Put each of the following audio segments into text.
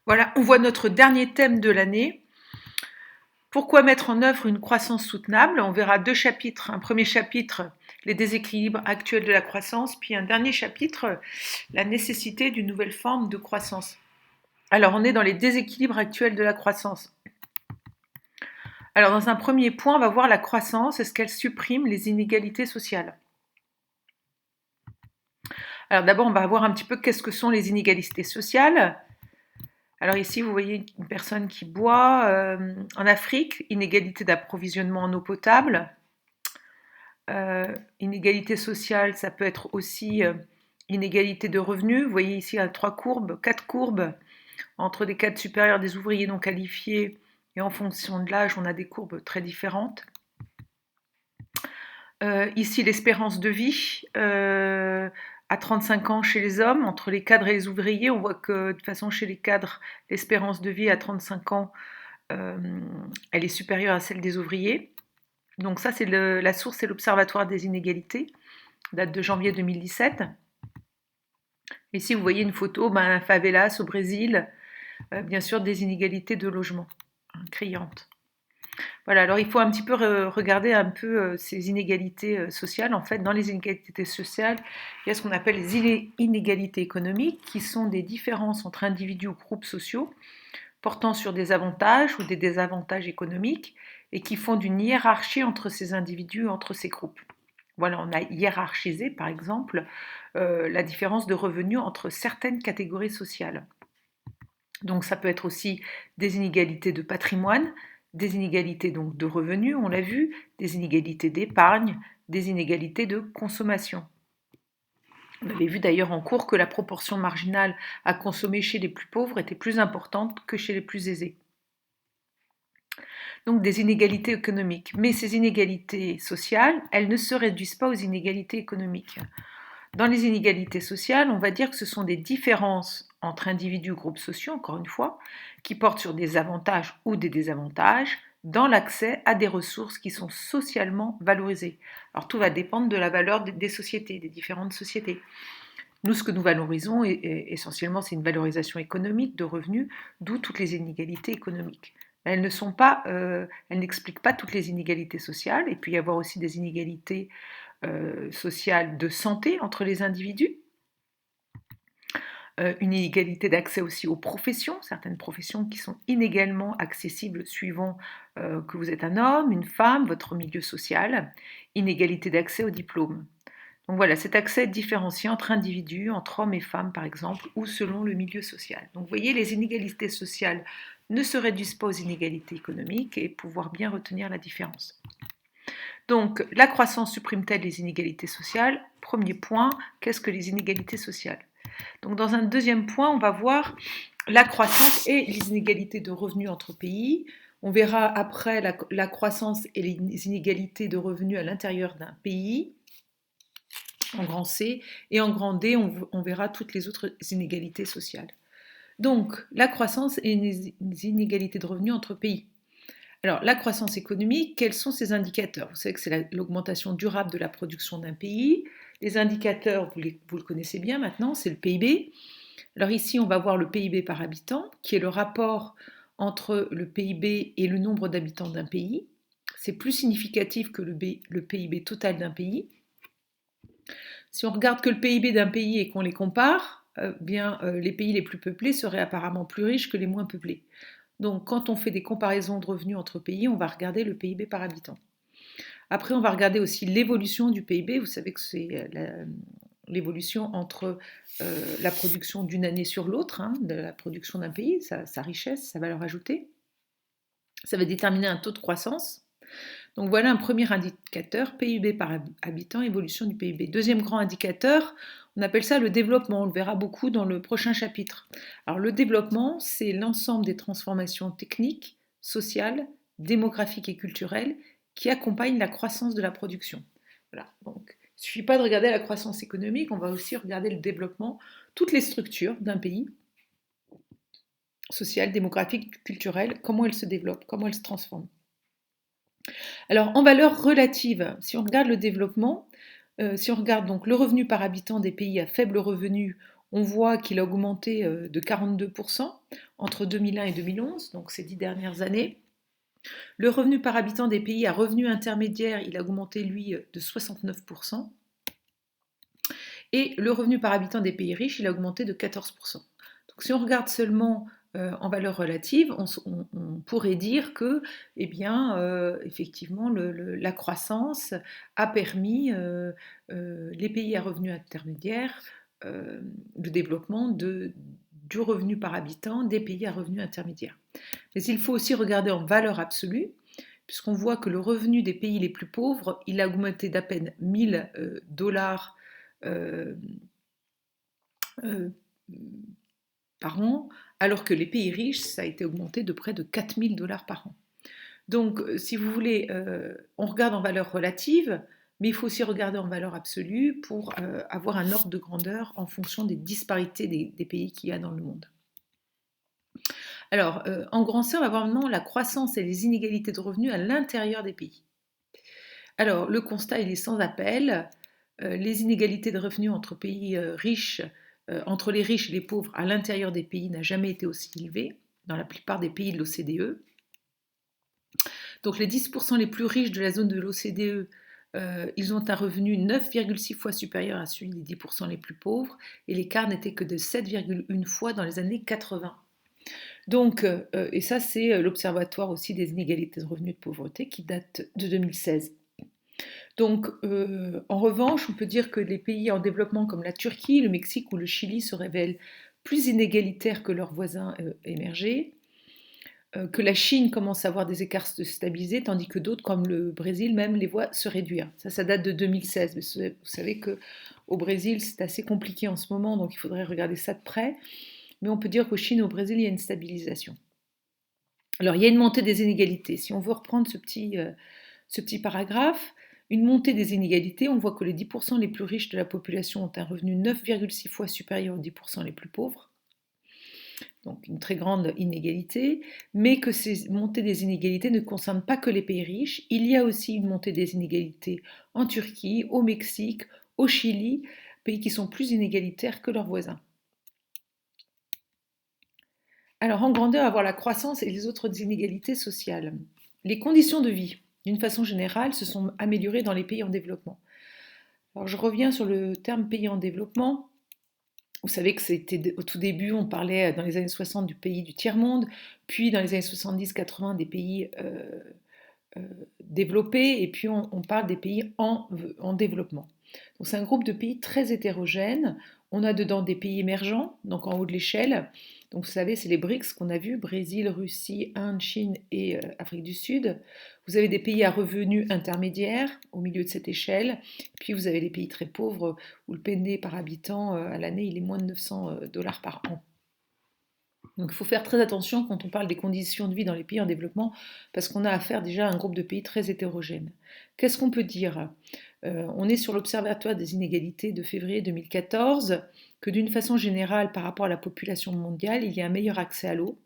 Voilà, on voit notre dernier thème de l'année. Pourquoi mettre en œuvre une croissance soutenable? On verra deux chapitres. Un premier chapitre, les déséquilibres actuels de la croissance, puis un dernier chapitre, la nécessité d'une nouvelle forme de croissance. Alors, on est dans les déséquilibres actuels de la croissance. Alors, dans un premier point, on va voir la croissance. Est-ce qu'elle supprime les inégalités sociales? Alors, d'abord, on va voir un petit peu qu'est-ce que sont les inégalités sociales. Alors ici, vous voyez une personne qui boit. En Afrique, inégalité d'approvisionnement en eau potable. Inégalité sociale, ça peut être aussi inégalité de revenus. Vous voyez ici quatre courbes entre des cadres supérieurs des ouvriers non qualifiés et en fonction de l'âge, on a des courbes très différentes. Ici, l'espérance de vie à 35 ans chez les hommes, entre les cadres et les ouvriers. On voit que de toute façon, chez les cadres, l'espérance de vie à 35 ans, elle est supérieure à celle des ouvriers. Donc ça, c'est la source, c'est l'Observatoire des inégalités, date de janvier 2017. Ici, vous voyez une photo, un favelas au Brésil, bien sûr des inégalités de logement, criantes. Voilà, alors il faut un petit peu regarder un peu ces inégalités sociales. En fait, dans les inégalités sociales, il y a ce qu'on appelle les inégalités économiques, qui sont des différences entre individus ou groupes sociaux portant sur des avantages ou des désavantages économiques et qui font d'une hiérarchie entre ces individus, entre ces groupes. Voilà, on a hiérarchisé, par exemple, la différence de revenus entre certaines catégories sociales. Donc ça peut être aussi des inégalités de patrimoine, des inégalités donc de revenus, on l'a vu, des inégalités d'épargne, des inégalités de consommation. On avait vu d'ailleurs en cours que la proportion marginale à consommer chez les plus pauvres était plus importante que chez les plus aisés. Donc des inégalités économiques. Mais ces inégalités sociales, elles ne se réduisent pas aux inégalités économiques. Dans les inégalités sociales, on va dire que ce sont des différences entre individus ou groupes sociaux, encore une fois, qui portent sur des avantages ou des désavantages dans l'accès à des ressources qui sont socialement valorisées. Alors tout va dépendre de la valeur des sociétés, des différentes sociétés. Nous, ce que nous valorisons, essentiellement, c'est une valorisation économique de revenus, d'où toutes les inégalités économiques. Elles elles n'expliquent pas toutes les inégalités sociales. Il peut y avoir aussi des inégalités sociales de santé entre les individus. Une inégalité d'accès aussi aux professions, certaines professions qui sont inégalement accessibles suivant que vous êtes un homme, une femme, votre milieu social. Inégalité d'accès aux diplômes. Donc voilà, cet accès est différencié entre individus, entre hommes et femmes par exemple, ou selon le milieu social. Donc vous voyez, les inégalités sociales ne se réduisent pas aux inégalités économiques et pouvoir bien retenir la différence. Donc la croissance supprime-t-elle les inégalités sociales? Premier point, qu'est-ce que les inégalités sociales? Donc dans un deuxième point, on va voir la croissance et les inégalités de revenus entre pays. On verra après la croissance et les inégalités de revenus à l'intérieur d'un pays en grand C, et en grand D, on verra toutes les autres inégalités sociales. Donc, la croissance et les inégalités de revenus entre pays. Alors, la croissance économique, quels sont ses indicateurs? Vous savez que c'est l'augmentation durable de la production d'un pays. Les indicateurs, vous le connaissez bien maintenant, c'est le PIB. Alors ici, on va voir le PIB par habitant, qui est le rapport entre le PIB et le nombre d'habitants d'un pays. C'est plus significatif que le PIB total d'un pays. Si on regarde que le PIB d'un pays et qu'on les compare, les pays les plus peuplés seraient apparemment plus riches que les moins peuplés. Donc quand on fait des comparaisons de revenus entre pays, on va regarder le PIB par habitant. Après, on va regarder aussi l'évolution du PIB. Vous savez que c'est l'évolution entre la production d'une année sur l'autre, de la production d'un pays, sa richesse, sa valeur ajoutée. Ça va déterminer un taux de croissance. Donc voilà un premier indicateur, PIB par habitant, évolution du PIB. Deuxième grand indicateur, on appelle ça le développement, on le verra beaucoup dans le prochain chapitre. Alors le développement, c'est l'ensemble des transformations techniques, sociales, démographiques et culturelles qui accompagnent la croissance de la production. Voilà, donc il ne suffit pas de regarder la croissance économique, on va aussi regarder le développement, toutes les structures d'un pays, sociales, démographiques, culturelles, comment elles se développent, comment elles se transforment. Alors, en valeur relative, si on regarde le développement, si on regarde donc le revenu par habitant des pays à faible revenu, On voit qu'il a augmenté de 42% entre 2001 et 2011, donc ces 10 dernières années. Le revenu par habitant des pays à revenu intermédiaire, il a augmenté, lui, de 69%. Et le revenu par habitant des pays riches, il a augmenté de 14%. Donc si on regarde seulement en valeur relative, on pourrait dire que, eh bien, effectivement, la croissance a permis les pays à revenus intermédiaires le développement du revenu par habitant des pays à revenus intermédiaires. Mais il faut aussi regarder en valeur absolue, puisqu'on voit que le revenu des pays les plus pauvres, il a augmenté d'à peine 1000 dollars euh, par an, alors que les pays riches, ça a été augmenté de près de 4000 dollars par an. Donc, si vous voulez, on regarde en valeur relative, mais il faut aussi regarder en valeur absolue pour avoir un ordre de grandeur en fonction des disparités des pays qu'il y a dans le monde. Alors, en grand C, on va voir maintenant la croissance et les inégalités de revenus à l'intérieur des pays. Alors, le constat, il est sans appel. Les inégalités de revenus entre pays riches, entre les riches et les pauvres à l'intérieur des pays n'a jamais été aussi élevée dans la plupart des pays de l'OCDE. Donc les 10% les plus riches de la zone de l'OCDE, ils ont un revenu 9,6 fois supérieur à celui des 10% les plus pauvres, et l'écart n'était que de 7,1 fois dans les années 80. Donc, et ça c'est l'Observatoire aussi des inégalités de revenus et de pauvreté qui date de 2016. Donc, en revanche, on peut dire que les pays en développement comme la Turquie, le Mexique ou le Chili se révèlent plus inégalitaires que leurs voisins émergés, que la Chine commence à avoir des écarts se stabiliser, tandis que d'autres, comme le Brésil, même les voient se réduire. Ça date de 2016. Mais vous savez qu'au Brésil, c'est assez compliqué en ce moment, donc il faudrait regarder ça de près. Mais on peut dire qu'au Chine et au Brésil, il y a une stabilisation. Alors, il y a une montée des inégalités. Si on veut reprendre ce petit paragraphe, une montée des inégalités, on voit que les 10% les plus riches de la population ont un revenu 9,6 fois supérieur aux 10% les plus pauvres. Donc une très grande inégalité, mais que ces montées des inégalités ne concernent pas que les pays riches. Il y a aussi une montée des inégalités en Turquie, au Mexique, au Chili, pays qui sont plus inégalitaires que leurs voisins. Alors en grandeur, on va voir la croissance et les autres inégalités sociales. Les conditions de vie, d'une façon générale, se sont améliorées dans les pays en développement. Alors je reviens sur le terme pays en développement. Vous savez que c'était au tout début, on parlait dans les années 60 du pays du tiers-monde, puis dans les années 70-80 des pays développés, et puis on parle des pays en développement. Donc c'est un groupe de pays très hétérogène. On a dedans des pays émergents, donc en haut de l'échelle. Donc vous savez, c'est les BRICS qu'on a vus, Brésil, Russie, Inde, Chine et Afrique du Sud. Vous avez des pays à revenus intermédiaires au milieu de cette échelle. Puis vous avez les pays très pauvres où le PNB par habitant à l'année, il est moins de 900 dollars par an. Donc il faut faire très attention quand on parle des conditions de vie dans les pays en développement, parce qu'on a affaire déjà à un groupe de pays très hétérogène. Qu'est-ce qu'on peut dire? On est sur l'Observatoire des inégalités de février 2014, que d'une façon générale, par rapport à la population mondiale, il y a un meilleur accès à l'eau,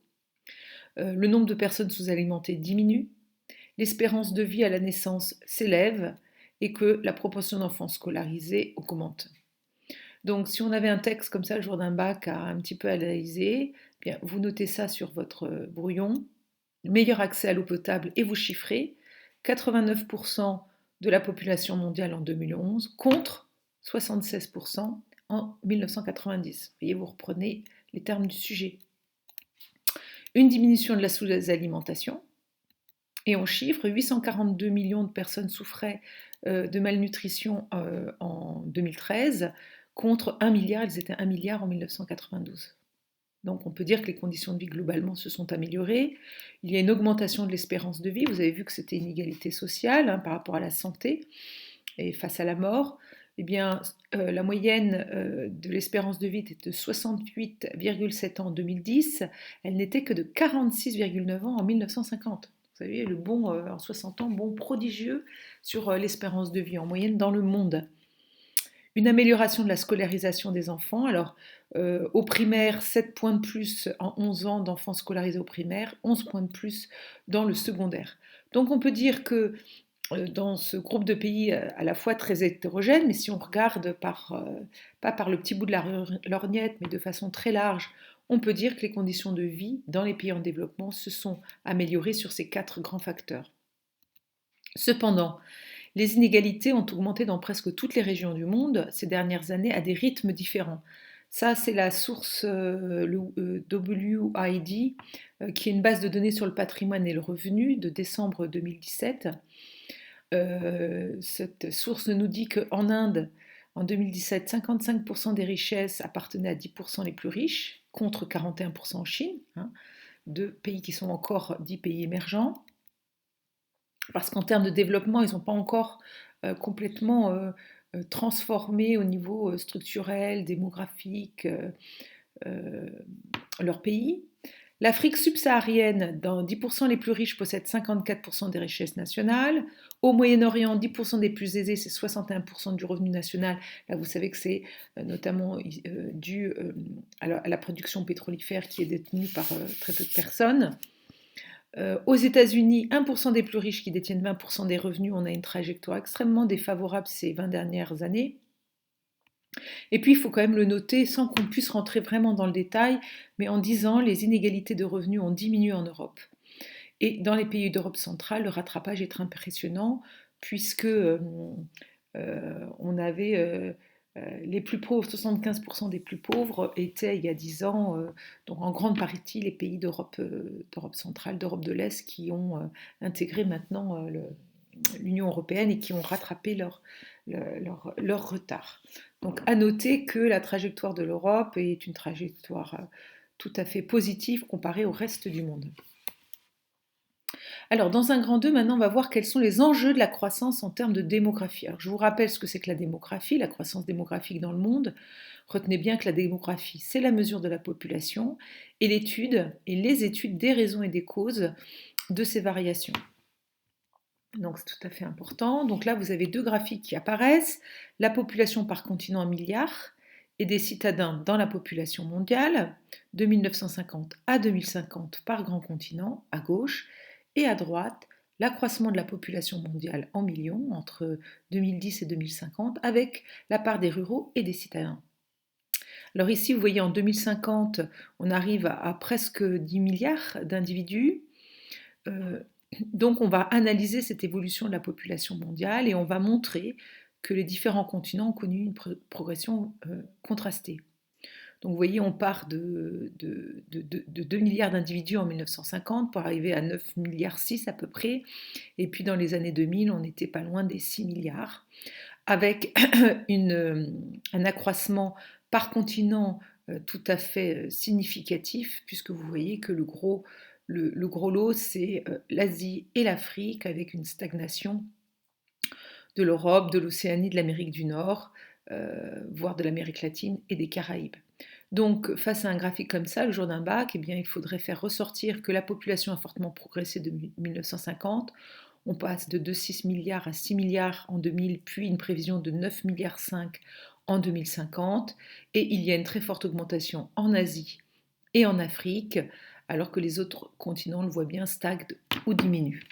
le nombre de personnes sous-alimentées diminue, l'espérance de vie à la naissance s'élève, et que la proportion d'enfants scolarisés augmente. Donc, si on avait un texte comme ça le jour d'un bac à un petit peu analyser, bien, vous notez ça sur votre brouillon. Meilleur accès à l'eau potable et vous chiffrez 89% de la population mondiale en 2011 contre 76% en 1990. Vous voyez, vous reprenez les termes du sujet. Une diminution de la sous-alimentation. Et on chiffre 842 millions de personnes souffraient de malnutrition en 2013 contre 1 milliard, ils étaient 1 milliard en 1992. Donc on peut dire que les conditions de vie globalement se sont améliorées. Il y a une augmentation de l'espérance de vie. Vous avez vu que c'était une inégalité sociale par rapport à la santé et face à la mort. Eh bien, la moyenne de l'espérance de vie était de 68,7 ans en 2010. Elle n'était que de 46,9 ans en 1950. Vous savez, le bond en 60 ans, bond prodigieux sur l'espérance de vie en moyenne dans le monde. Une amélioration de la scolarisation des enfants. Alors, au primaire, 7 points de plus en 11 ans d'enfants scolarisés au primaire, 11 points de plus dans le secondaire. Donc, on peut dire que dans ce groupe de pays à la fois très hétérogène, mais si on regarde pas par le petit bout de la lorgnette, mais de façon très large, on peut dire que les conditions de vie dans les pays en développement se sont améliorées sur ces 4 grands facteurs. Cependant, les inégalités ont augmenté dans presque toutes les régions du monde ces dernières années à des rythmes différents. Ça, c'est la source WID, qui est une base de données sur le patrimoine et le revenu de décembre 2017. Cette source nous dit qu'en Inde, en 2017, 55% des richesses appartenaient à 10% les plus riches, contre 41% en Chine, hein, deux pays qui sont encore 10 pays émergents. Parce qu'en termes de développement, ils n'ont pas encore complètement transformé au niveau structurel, démographique, leur pays. L'Afrique subsaharienne, dans 10% les plus riches, possède 54% des richesses nationales. Au Moyen-Orient, 10% des plus aisés, c'est 61% du revenu national. Là, vous savez que c'est notamment dû à la production pétrolifère qui est détenue par très peu de personnes. Aux États-Unis, 1% des plus riches qui détiennent 20% des revenus. On a une trajectoire extrêmement défavorable ces 20 dernières années. Et puis, il faut quand même le noter, sans qu'on puisse rentrer vraiment dans le détail, mais en 10 ans, les inégalités de revenus ont diminué en Europe. Et dans les pays d'Europe centrale, le rattrapage est impressionnant, puisque on avait les plus pauvres, 75% des plus pauvres étaient il y a 10 ans, donc en grande partie les pays d'Europe centrale, d'Europe de l'Est, qui ont intégré maintenant l'Union européenne et qui ont rattrapé leur retard. Donc à noter que la trajectoire de l'Europe est une trajectoire tout à fait positive comparée au reste du monde. Alors, dans un grand 2, maintenant, on va voir quels sont les enjeux de la croissance en termes de démographie. Alors, je vous rappelle ce que c'est que la démographie, la croissance démographique dans le monde. Retenez bien que la démographie, c'est la mesure de la population et les études des raisons et des causes de ces variations. Donc, c'est tout à fait important. Donc là, vous avez 2 graphiques qui apparaissent. La population par continent en milliards et des citadins dans la population mondiale, de 1950 à 2050 par grand continent, à gauche, et à droite, l'accroissement de la population mondiale en millions entre 2010 et 2050, avec la part des ruraux et des citadins. Alors ici, vous voyez, en 2050, on arrive à presque 10 milliards d'individus. Donc on va analyser cette évolution de la population mondiale et on va montrer que les différents continents ont connu une progression contrastée. Donc vous voyez, on part de 2 milliards d'individus en 1950 pour arriver à 9 milliards 6 à peu près. Et puis dans les années 2000, on n'était pas loin des 6 milliards, avec un accroissement par continent tout à fait significatif, puisque vous voyez que le gros lot, c'est l'Asie et l'Afrique, avec une stagnation de l'Europe, de l'Océanie, de l'Amérique du Nord, voire de l'Amérique latine et des Caraïbes. Donc, face à un graphique comme ça, le jour d'un bac, eh bien, il faudrait faire ressortir que la population a fortement progressé depuis 1950. On passe de 2,6 milliards à 6 milliards en 2000, puis une prévision de 9 milliards 5 en 2050. Et il y a une très forte augmentation en Asie et en Afrique, alors que les autres continents, on le voit bien, stagnent ou diminuent.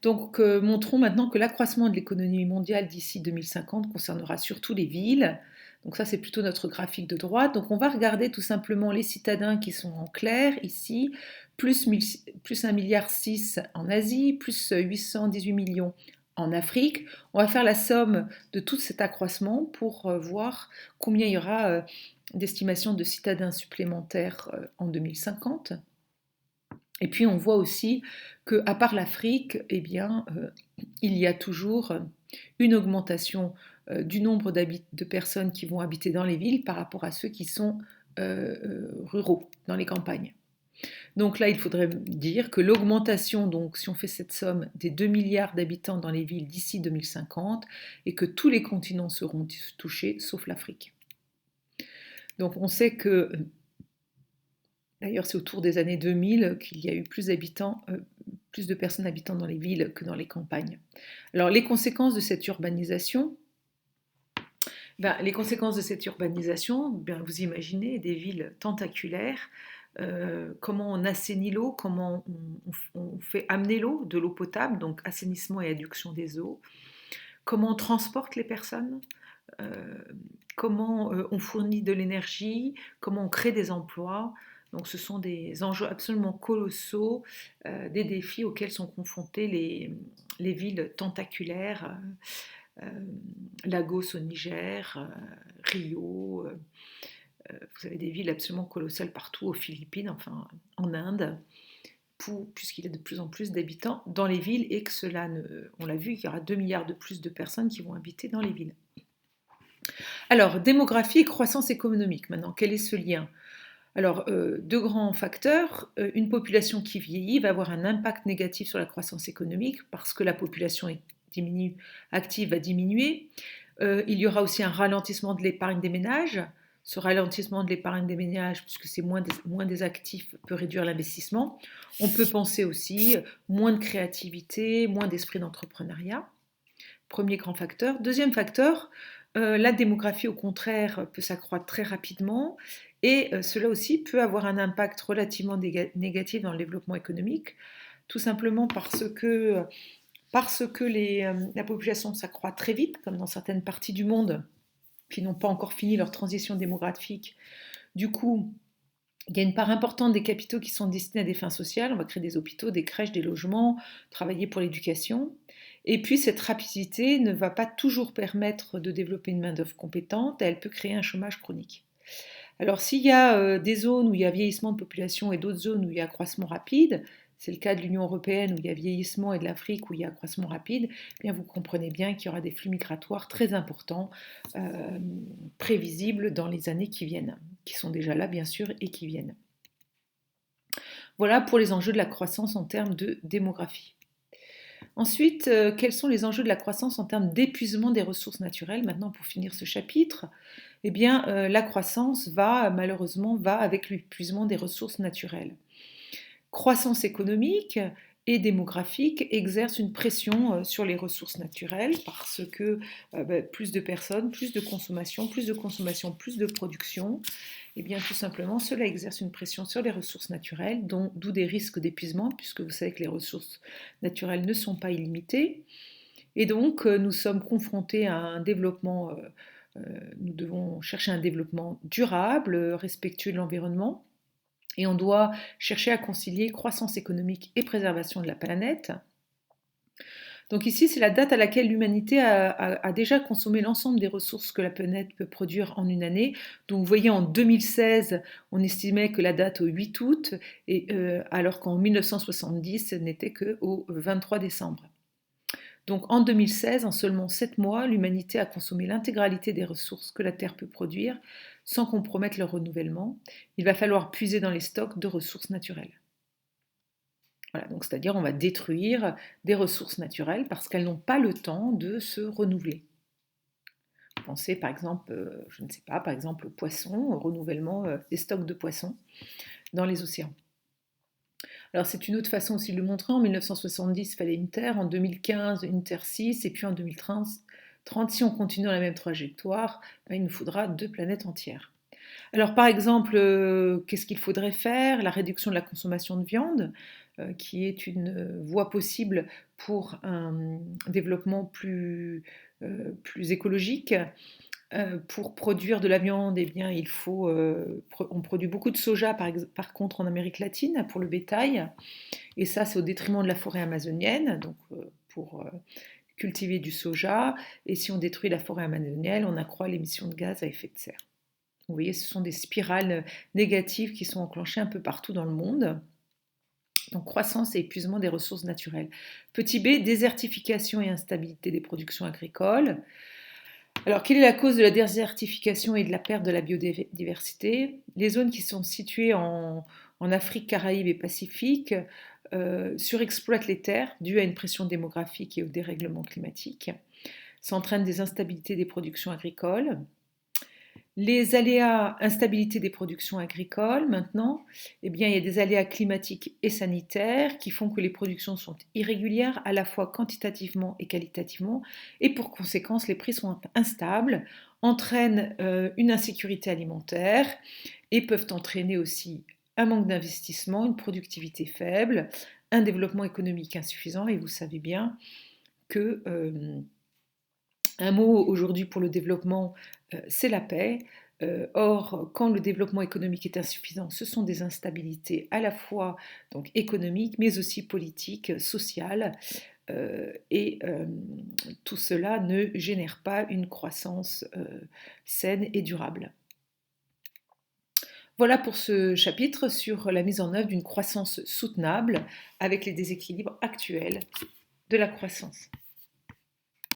Donc, montrons maintenant que l'accroissement de l'économie mondiale d'ici 2050 concernera surtout les villes. Donc ça, c'est plutôt notre graphique de droite. Donc on va regarder tout simplement les citadins qui sont en clair ici, plus 1,6 milliard en Asie, plus 818 millions en Afrique. On va faire la somme de tout cet accroissement pour voir combien il y aura d'estimations de citadins supplémentaires en 2050. Et puis on voit aussi qu'à part l'Afrique, eh bien, il y a toujours une augmentation du nombre de personnes qui vont habiter dans les villes par rapport à ceux qui sont ruraux, dans les campagnes. Donc là, il faudrait dire que l'augmentation, donc si on fait cette somme, des 2 milliards d'habitants dans les villes d'ici 2050, et que tous les continents seront touchés, sauf l'Afrique. Donc on sait que, d'ailleurs c'est autour des années 2000 qu'il y a eu plus de personnes habitant dans les villes que dans les campagnes. Alors les conséquences de cette urbanisation, vous imaginez des villes tentaculaires comment on assainit l'eau, comment on fait amener l'eau, de l'eau potable, donc assainissement et adduction des eaux, comment on transporte les personnes, euh, comment on fournit de l'énergie, comment on crée des emplois. Donc ce sont des enjeux absolument colossaux, des défis auxquels sont confrontées les villes tentaculaires, Lagos au Niger, Rio, vous avez des villes absolument colossales partout, aux Philippines, enfin en Inde, puisqu'il y a de plus en plus d'habitants dans les villes et que on l'a vu, il y aura 2 milliards de plus de personnes qui vont habiter dans les villes. Alors, démographie et croissance économique, maintenant, quel est ce lien? Alors, deux grands facteurs. Une population qui vieillit va avoir un impact négatif sur la croissance économique parce que la population active va diminuer. Il y aura aussi un ralentissement de l'épargne des ménages. Ce ralentissement de l'épargne des ménages, puisque c'est moins des actifs, peut réduire l'investissement. On peut penser aussi moins de créativité, moins d'esprit d'entrepreneuriat. Premier grand facteur. Deuxième facteur, la démographie, au contraire, peut s'accroître très rapidement et cela aussi peut avoir un impact relativement négatif dans le développement économique, tout simplement parce que la population s'accroît très vite, comme dans certaines parties du monde qui n'ont pas encore fini leur transition démographique. Du coup, il y a une part importante des capitaux qui sont destinés à des fins sociales. On va créer des hôpitaux, des crèches, des logements, travailler pour l'éducation. Et puis, cette rapidité ne va pas toujours permettre de développer une main-d'œuvre compétente et elle peut créer un chômage chronique. Alors, s'il y a des zones où il y a vieillissement de population et d'autres zones où il y a accroissement rapide, c'est le cas de l'Union européenne où il y a vieillissement et de l'Afrique où il y a accroissement rapide, eh bien vous comprenez bien qu'il y aura des flux migratoires très importants, prévisibles dans les années qui viennent, qui sont déjà là bien sûr et qui viennent. Voilà pour les enjeux de la croissance en termes de démographie. Ensuite, quels sont les enjeux de la croissance en termes d'épuisement des ressources naturelles? Maintenant, pour finir ce chapitre, eh bien, la croissance malheureusement avec l'épuisement des ressources naturelles. Croissance économique et démographique exercent une pression sur les ressources naturelles parce que plus de personnes, plus de consommation, plus de production, et bien tout simplement cela exerce une pression sur les ressources naturelles, d'où des risques d'épuisement puisque vous savez que les ressources naturelles ne sont pas illimitées. Et donc nous sommes confrontés à un développement, nous devons chercher un développement durable, respectueux de l'environnement. Et on doit chercher à concilier croissance économique et préservation de la planète. Donc ici, c'est la date à laquelle l'humanité a déjà consommé l'ensemble des ressources que la planète peut produire en une année. Donc vous voyez, en 2016, on estimait que la date au 8 août, alors qu'en 1970, ce n'était qu'au 23 décembre. Donc en 2016, en seulement 7 mois, l'humanité a consommé l'intégralité des ressources que la Terre peut produire sans compromettre leur renouvellement. Il va falloir puiser dans les stocks de ressources naturelles. Voilà, donc c'est-à-dire on va détruire des ressources naturelles parce qu'elles n'ont pas le temps de se renouveler. Pensez par exemple, je ne sais pas, par exemple aux poissons, au renouvellement des stocks de poissons dans les océans. Alors c'est une autre façon aussi de le montrer. En 1970, il fallait une Terre, en 2015, une Terre 6, et puis en 2030, si on continue dans la même trajectoire, il nous faudra 2 planètes entières. Alors par exemple, qu'est-ce qu'il faudrait faire? La réduction de la consommation de viande, qui est une voie possible pour un développement plus écologique. Pour produire de la viande, eh bien, on produit beaucoup de soja par contre en Amérique latine pour le bétail, et ça c'est au détriment de la forêt amazonienne, donc pour cultiver du soja, et si on détruit la forêt amazonienne, on accroît l'émission de gaz à effet de serre. Vous voyez, ce sont des spirales négatives qui sont enclenchées un peu partout dans le monde. Donc croissance et épuisement des ressources naturelles. Petit b, désertification et instabilité des productions agricoles. Alors, quelle est la cause de la désertification et de la perte de la biodiversité? Les zones qui sont situées en Afrique, Caraïbes et Pacifique surexploitent les terres dues à une pression démographique et au dérèglement climatique. Ça entraîne des instabilités des productions agricoles. Les aléas, instabilité des productions agricoles, maintenant, eh bien, il y a des aléas climatiques et sanitaires qui font que les productions sont irrégulières à la fois quantitativement et qualitativement, et pour conséquence, les prix sont instables, entraînent une insécurité alimentaire et peuvent entraîner aussi un manque d'investissement, une productivité faible, un développement économique insuffisant, et vous savez bien que un mot aujourd'hui pour le développement, c'est la paix. Or, quand le développement économique est insuffisant, ce sont des instabilités à la fois donc économiques, mais aussi politiques, sociales, et tout cela ne génère pas une croissance saine et durable. Voilà pour ce chapitre sur la mise en œuvre d'une croissance soutenable avec les déséquilibres actuels de la croissance.